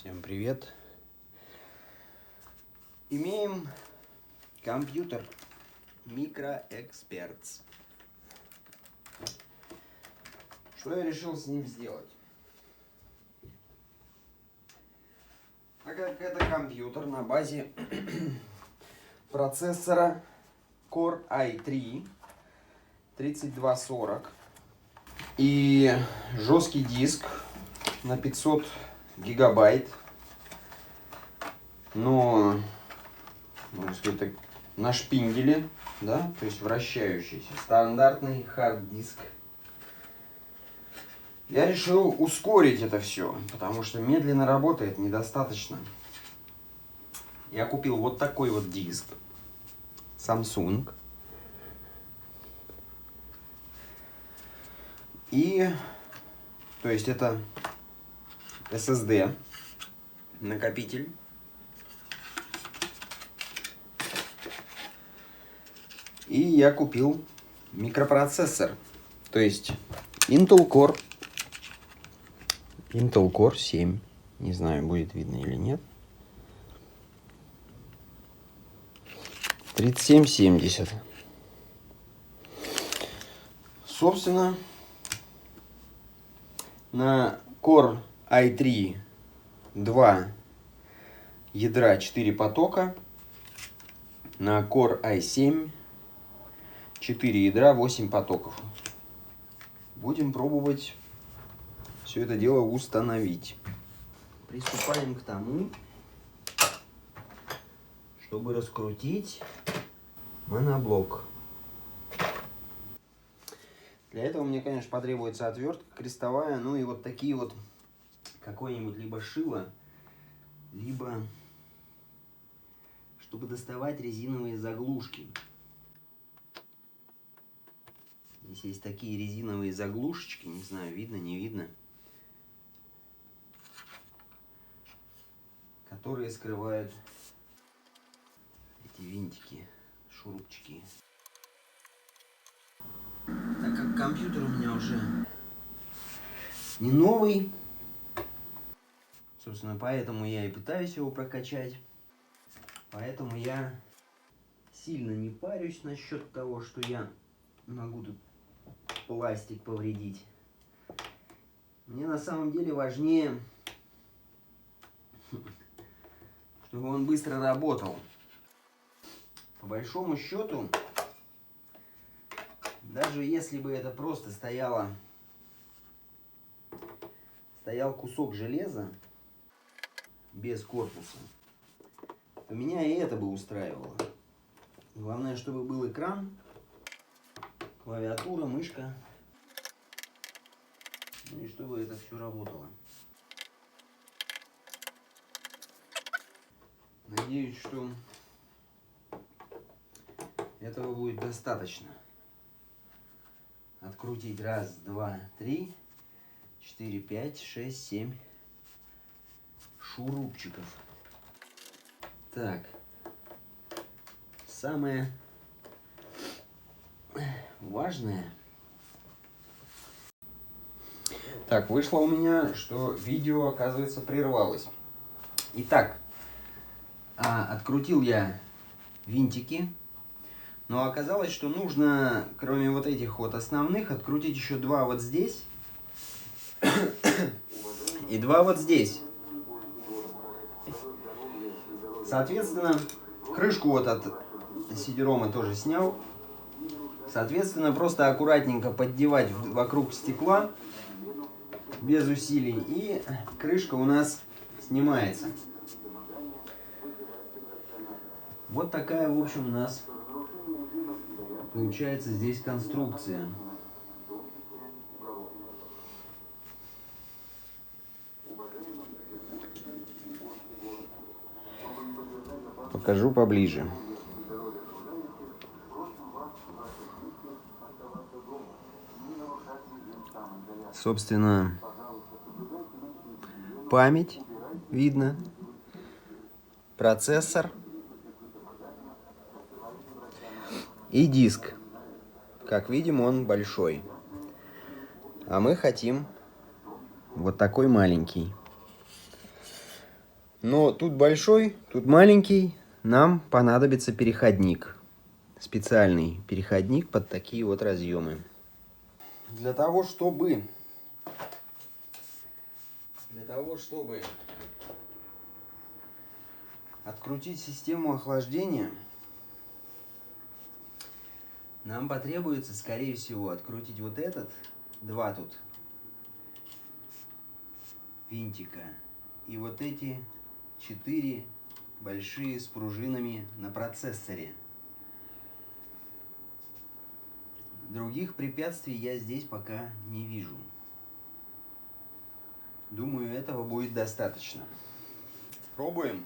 Всем привет! Имеем компьютер Micro-Experts. Что я решил с ним сделать? Так как это компьютер на базе процессора Core i3 3240 и жесткий диск на 500 гигабайт, но, можно сказать так, на шпинделе, да, то есть вращающийся, стандартный хард-диск. Я решил ускорить это все, потому что медленно работает недостаточно. Я купил вот такой вот диск Samsung. И, то есть это SSD накопитель. И я купил микропроцессор, то есть Intel Core 7. Не знаю, будет видно или нет. 3770. Собственно, на Core i3 2 ядра 4 потока. На Core i7 4 ядра 8 потоков. Будем пробовать все это дело установить. Приступаем к тому, чтобы раскрутить моноблок. Для этого мне, конечно, потребуется отвертка крестовая, ну и вот такие вот какое-нибудь либо шило, либо чтобы доставать резиновые заглушки. Здесь есть такие резиновые заглушечки, не знаю, видно, не видно, которые скрывают эти винтики, шурупчики. Так как компьютер у меня уже не новый, собственно, поэтому я и пытаюсь его прокачать. Поэтому я сильно не парюсь насчет того, что я могу тут пластик повредить. Мне на самом деле важнее, чтобы он быстро работал. По большому счету, даже если бы это просто стоял кусок железа без корпуса, то меня и это бы устраивало. Главное, чтобы был экран, клавиатура, мышка, ну и чтобы это все работало. Надеюсь, что этого будет достаточно. Открутить 1, 2, 3, 4, 5, 6, 7 шурупчиков. Так, самое важное. Так, вышло у меня, что видео, оказывается, прервалось. Итак, открутил я винтики, но оказалось, что нужно, кроме вот этих вот основных, открутить еще 2 вот здесь и 2 вот здесь. Соответственно, крышку вот от CD-ROM тоже снял. Соответственно, просто аккуратненько поддевать вокруг стекла без усилий, и крышка у нас снимается. Вот такая, в общем, у нас получается здесь конструкция. Покажу поближе. Собственно, память видно, процессор и диск. Как видим, он большой. А мы хотим вот такой маленький. Но тут большой, тут маленький. Нам понадобится переходник. Специальный переходник под такие вот разъемы. Для того, чтобы открутить систему охлаждения, нам потребуется, скорее всего, открутить вот этот, два тут винтика, и вот эти 4 большие с пружинами на процессоре. Других препятствий я здесь пока не вижу. Думаю, этого будет достаточно. Пробуем.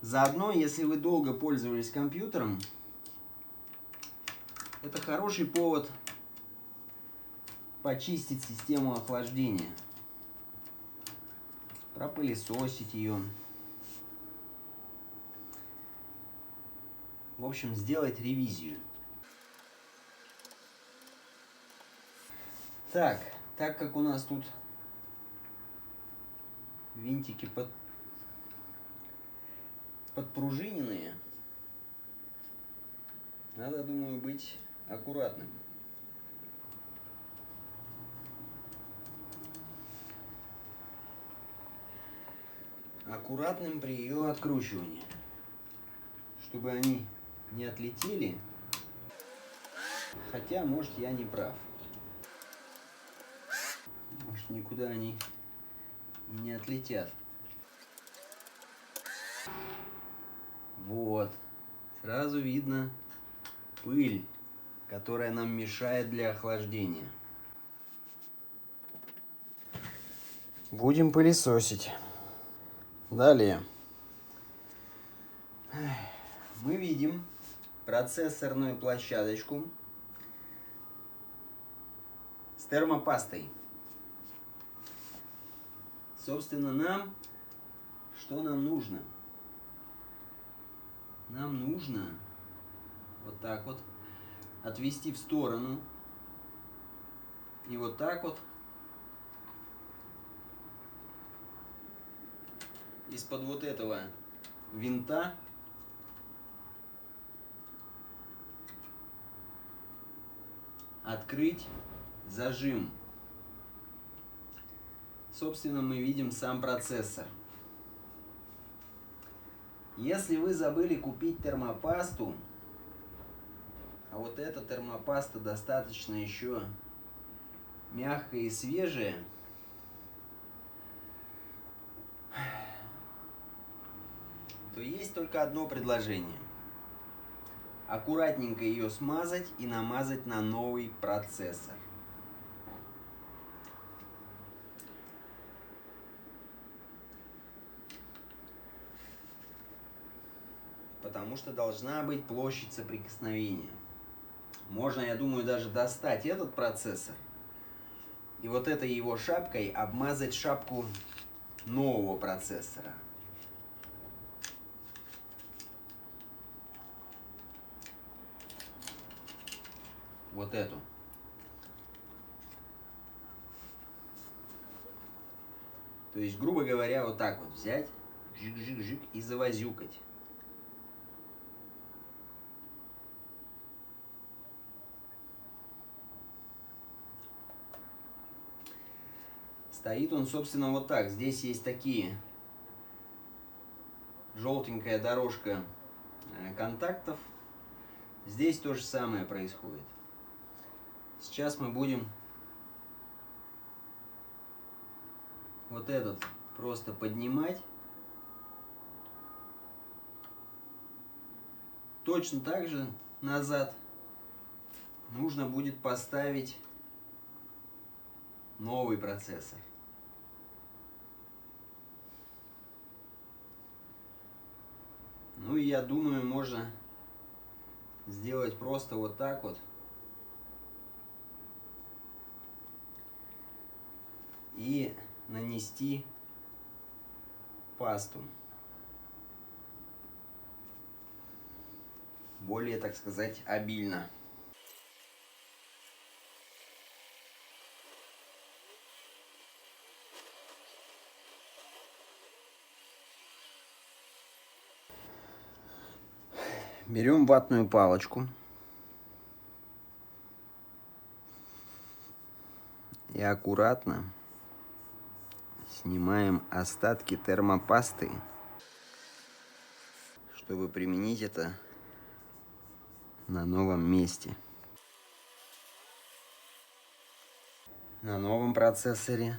Заодно, если вы долго пользовались компьютером, это хороший повод почистить систему охлаждения, пропылесосить ее. В общем, сделать ревизию. Так как у нас тут винтики подпружиненные, надо, думаю, быть аккуратным. Аккуратным при ее откручивании, чтобы они не отлетели. Хотя, может, я не прав. Может, никуда они не отлетят. Вот. Сразу видно пыль, которая нам мешает для охлаждения. Будем пылесосить. Далее. Мы видим процессорную площадочку с термопастой. Собственно, что нам нужно? Нам нужно вот так вот отвести в сторону и вот так вот из-под вот этого винта открыть зажим. Собственно, мы видим сам процессор. Если вы забыли купить термопасту, а вот эта термопаста достаточно еще мягкая и свежая, то есть только одно предложение. Аккуратненько ее смазать и намазать на новый процессор. Потому что должна быть площадь соприкосновения. Можно, я думаю, даже достать этот процессор и вот этой его шапкой обмазать шапку нового процессора. Вот эту. То есть, грубо говоря, вот так вот взять, жик-жик-жик и завозюкать. Стоит он, собственно, вот так. Здесь есть такие желтенькая дорожка контактов. Здесь то же самое происходит. Сейчас мы будем вот этот просто поднимать. Точно так же назад нужно будет поставить новый процессор. Ну и я думаю, можно сделать просто вот так вот. И нанести пасту. Более, так сказать, обильно. Берем ватную палочку и аккуратно снимаем остатки термопасты, чтобы применить это на новом месте. На новом процессоре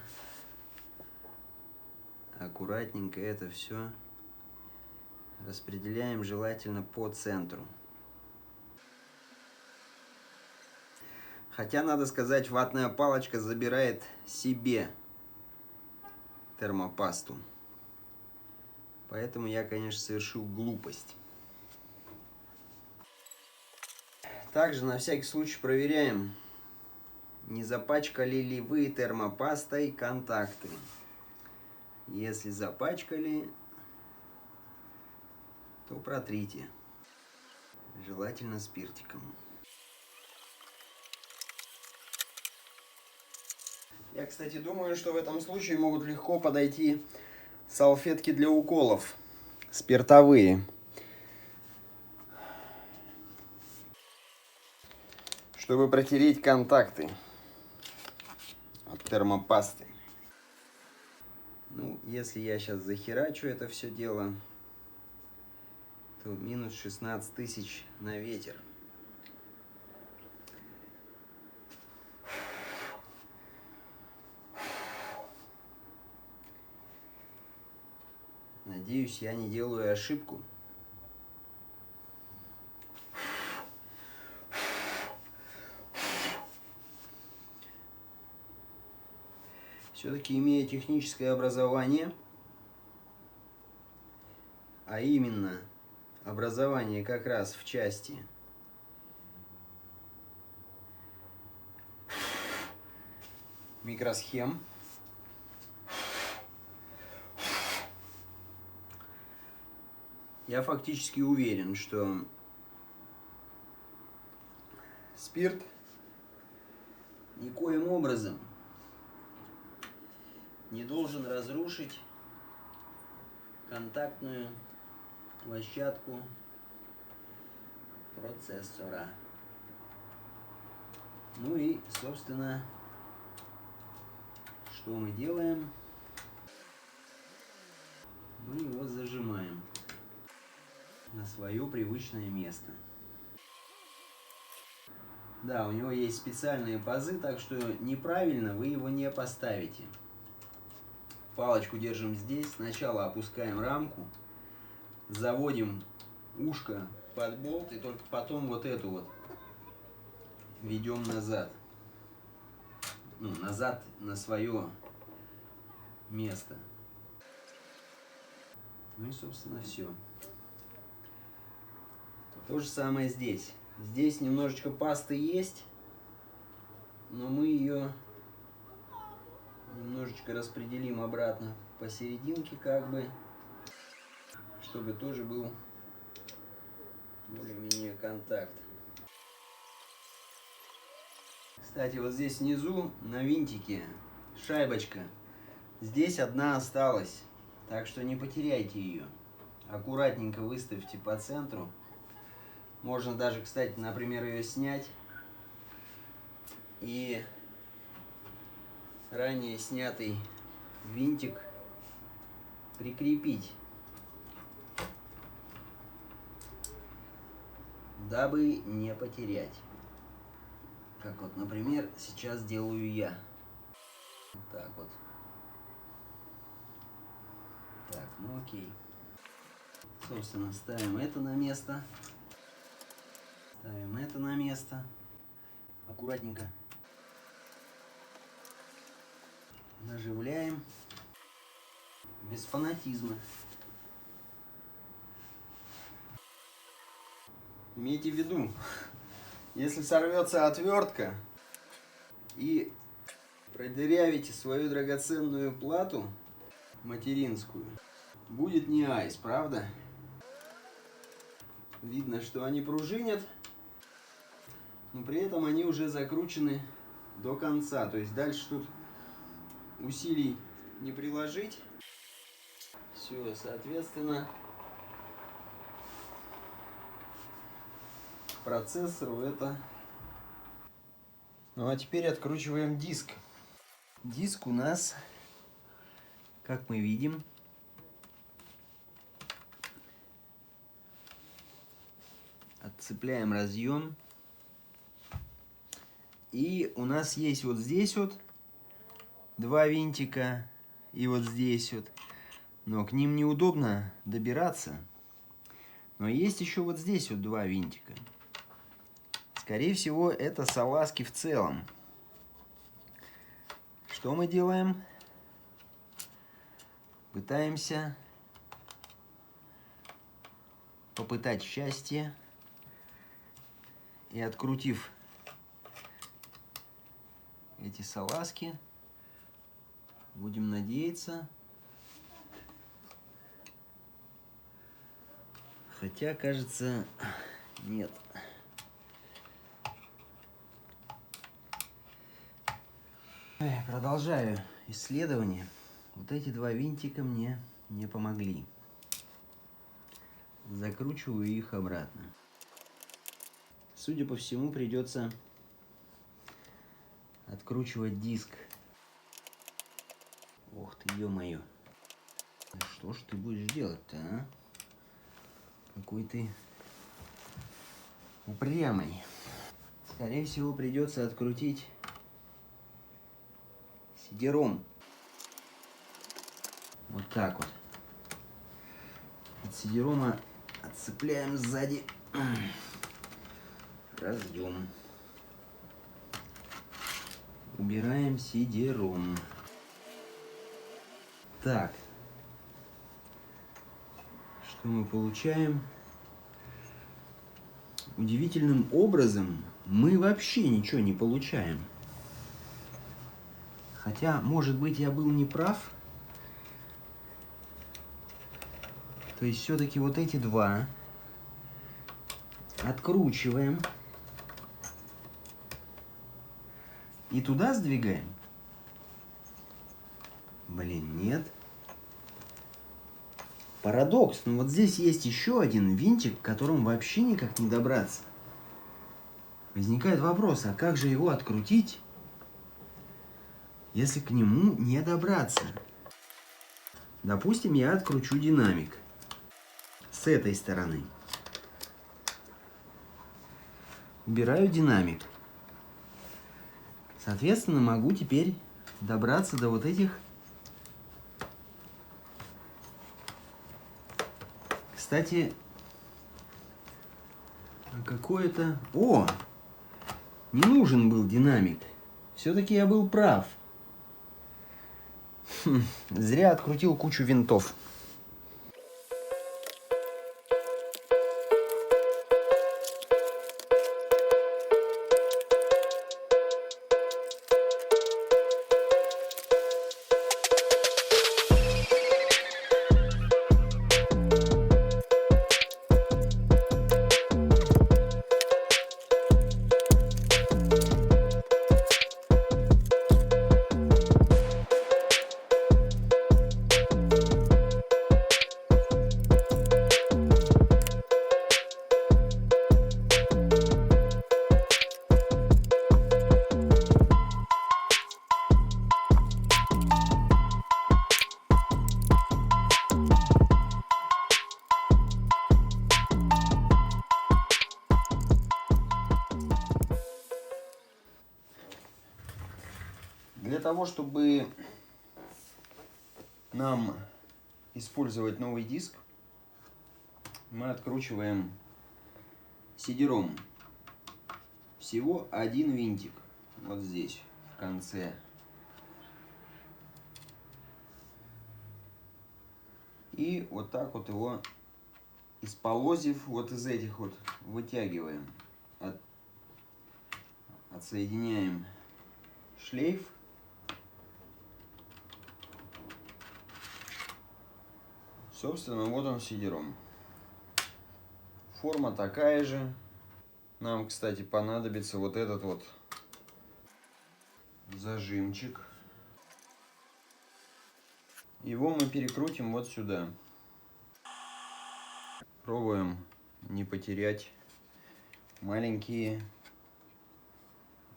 аккуратненько это все распределяем, желательно по центру. Хотя, надо сказать, ватная палочка забирает себе термопасту. Поэтому я, конечно, совершил глупость. Также на всякий случай проверяем, не запачкали ли вы термопастой контакты. Если запачкали, то протрите. Желательно спиртиком. Я, кстати, думаю, что в этом случае могут легко подойти салфетки для уколов. Спиртовые. Чтобы протереть контакты от термопасты. Ну, если я сейчас захерачу это все дело, то минус 16 тысяч на ветер. Надеюсь, я не делаю ошибку. Все-таки, имея техническое образование, а именно образование как раз в части микросхем, я фактически уверен, что спирт никоим образом не должен разрушить контактную площадку процессора. Ну и, собственно, что мы делаем? Мы его зажимаем на свое привычное место. Да, у него есть специальные пазы, так что неправильно вы его не поставите. Палочку держим здесь, сначала опускаем рамку, заводим ушко под болт и только потом вот эту вот ведем назад. Ну, назад на свое место. Ну и, собственно, все. То же самое здесь. Здесь немножечко пасты есть, но мы ее немножечко распределим обратно посерединке, как бы, чтобы тоже был более-менее контакт. Кстати, вот здесь внизу на винтике шайбочка. Здесь одна осталась, так что не потеряйте ее. Аккуратненько выставьте по центру. Можно даже, кстати, например, ее снять и ранее снятый винтик прикрепить, дабы не потерять. Как вот, например, сейчас делаю я. Вот так вот. Так, ну окей. Собственно, ставим это на место. Ставим это на место. Аккуратненько наживляем. Без фанатизма. Имейте в виду, если сорвется отвертка и продырявите свою драгоценную плату материнскую, будет не айс, правда? Видно, что они пружинят, но при этом они уже закручены до конца. То есть дальше тут усилий не приложить. Все, соответственно, процессору это. Ну а теперь откручиваем диск. Диск у нас, как мы видим, отцепляем разъем. И у нас есть вот здесь вот два винтика и вот здесь вот. Но к ним неудобно добираться. Но есть еще вот здесь вот два винтика. Скорее всего, это салазки в целом. Что мы делаем? Пытаемся попытать счастье. И открутив эти салазки, будем надеяться. Хотя, кажется, нет. Продолжаю исследование. Вот эти два винтика мне не помогли. Закручиваю их обратно. Судя по всему, придется откручивать диск. Ох ты, ё-моё. Что ж ты будешь делать-то, а? Какой ты упрямый. Скорее всего, придется открутить сидером. Вот так вот. От сидерома отцепляем сзади разъем. Убираем сидером. Так. Что мы получаем? Удивительным образом мы вообще ничего не получаем. Хотя, может быть, я был неправ. То есть, все-таки вот эти два откручиваем. И туда сдвигаем? Блин, нет. Парадокс. Но вот здесь есть еще один винтик, к которому вообще никак не добраться. Возникает вопрос, а как же его открутить, если к нему не добраться? Допустим, я откручу динамик с этой стороны. Убираю динамик. Соответственно, могу теперь добраться до вот этих. Кстати, какое-то... О! Не нужен был динамик. Все-таки я был прав. Зря открутил кучу винтов. Для того, чтобы нам использовать новый диск, мы откручиваем сидером всего один винтик. Вот здесь, в конце. И вот так вот его, исполозив, вот из этих вот вытягиваем. Отсоединяем шлейф. Собственно, вот он сидером. Форма такая же. Нам, кстати, понадобится вот этот вот зажимчик. Его мы перекрутим вот сюда. Пробуем не потерять маленькие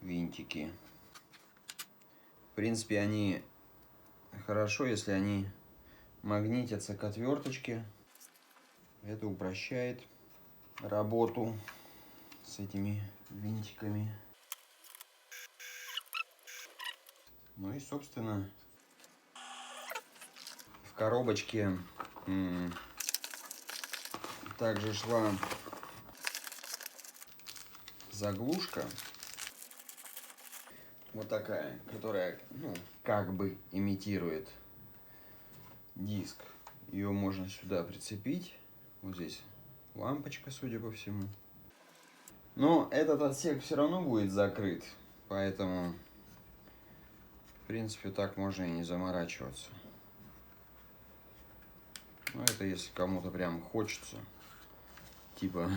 винтики. В принципе, они хорошо, если они магнитятся к отверточке. Это упрощает работу с этими винтиками. Ну и, собственно, в коробочке также шла заглушка. Вот такая, которая, ну, как бы имитирует диск. Ее можно сюда прицепить. Вот здесь лампочка, судя по всему. Но этот отсек все равно будет закрыт. Поэтому, в принципе, так можно и не заморачиваться. Ну, это если кому-то прям хочется. Типа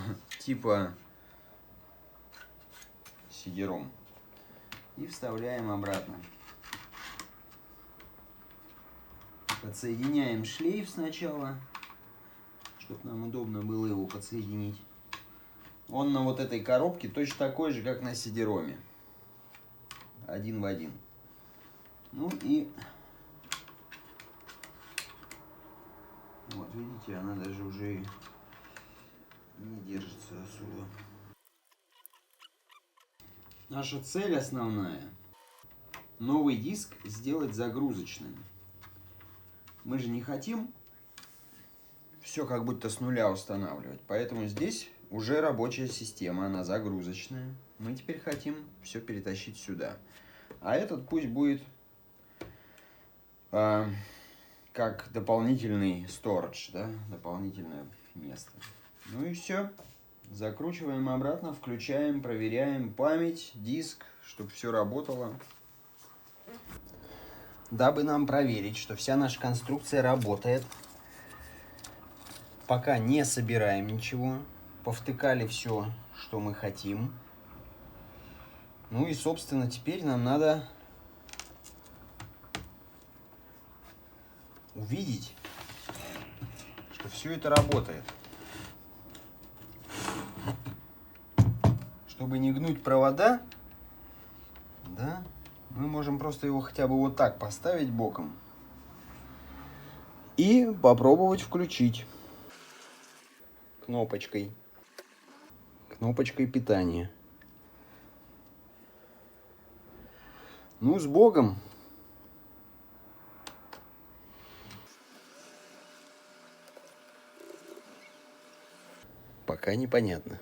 CD-ROM. И вставляем обратно. Подсоединяем шлейф сначала, чтобы нам удобно было его подсоединить. Он на вот этой коробке точно такой же, как на CD-ROM. Один в один. Ну и вот видите, она даже уже не держится особо. Наша цель основная — новый диск сделать загрузочным. Мы же не хотим все как будто с нуля устанавливать. Поэтому здесь уже рабочая система, она загрузочная. Мы теперь хотим все перетащить сюда. А этот пусть будет как дополнительный storage, да, дополнительное место. Ну и все. Закручиваем обратно, включаем, проверяем память, диск, чтобы все работало. Дабы нам проверить, что вся наша конструкция работает, пока не собираем ничего, повтыкали все, что мы хотим. Ну и, собственно, теперь нам надо увидеть, что все это работает. Чтобы не гнуть провода, да, мы можем просто его хотя бы вот так поставить боком и попробовать включить кнопочкой питания. Ну, с Богом! Пока непонятно.